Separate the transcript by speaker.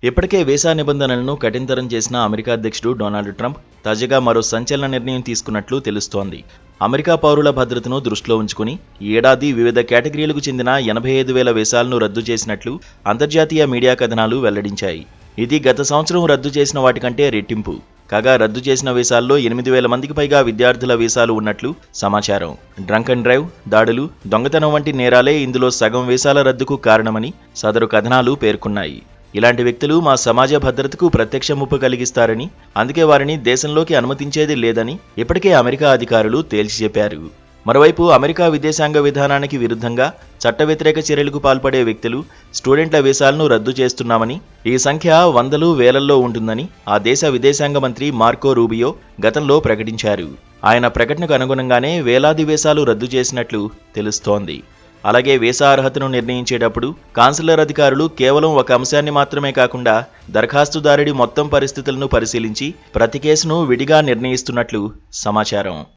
Speaker 1: ఇప్పటికే వీసా నిబంధనలను కఠినతరం చేసిన అమెరికా అధ్యక్షుడు డొనాల్డ్ ట్రంప్ తాజాగా మరో సంచలన నిర్ణయం తీసుకున్నట్లు తెలుస్తోంది. అమెరికా పౌరుల భద్రతను దృష్టిలో ఉంచుకుని ఈ ఏడాది వివిధ కేటగిరీలకు చెందిన 85,000 వీసాలను రద్దు చేసినట్లు అంతర్జాతీయ మీడియా కథనాలు వెల్లడించాయి. ఇది గత సంవత్సరం రద్దు చేసిన వాటికంటే రెట్టింపు. కాగా రద్దు చేసిన వీసాల్లో 8,000 మందికి పైగా విద్యార్థుల వీసాలు ఉన్నట్లు సమాచారం. డ్రంక్ అండ్ డ్రైవ్, దాడులు, దొంగతనం వంటి నేరాలే ఇందులో సగం వీసాల రద్దుకు కారణమని సదరు కథనాలు పేర్కొన్నాయి. ఇలాంటి వ్యక్తులు మా సమాజ భద్రతకు ప్రత్యక్ష ముప్పు కలిగిస్తారని, అందుకే వారిని దేశంలోకి అనుమతించేది లేదని ఇప్పటికే అమెరికా అధికారులు తేల్చి చెప్పారు. మరోవైపు అమెరికా విదేశాంగ విధానానికి విరుద్ధంగా చట్ట వ్యతిరేక చర్యలకు పాల్పడే వ్యక్తులు, స్టూడెంట్ల వీసాలను రద్దు చేస్తున్నామని, ఈ సంఖ్య వందలు వేలల్లో ఉంటుందని ఆ దేశ విదేశాంగ మంత్రి మార్కో రూబియో గతంలో ప్రకటించారు. ఆయన ప్రకటనకు అనుగుణంగానే వేలాది వీసాలు రద్దు చేసినట్లు తెలుస్తోంది. అలాగే వీసా అర్హతను నిర్ణయించేటప్పుడు కాన్సులర్ అధికారులు కేవలం ఒక అంశాన్ని మాత్రమే కాకుండా దరఖాస్తుదారుడి మొత్తం పరిస్థితులను పరిశీలించి ప్రతి కేసును విడిగా నిర్ణయిస్తున్నట్లు సమాచారం.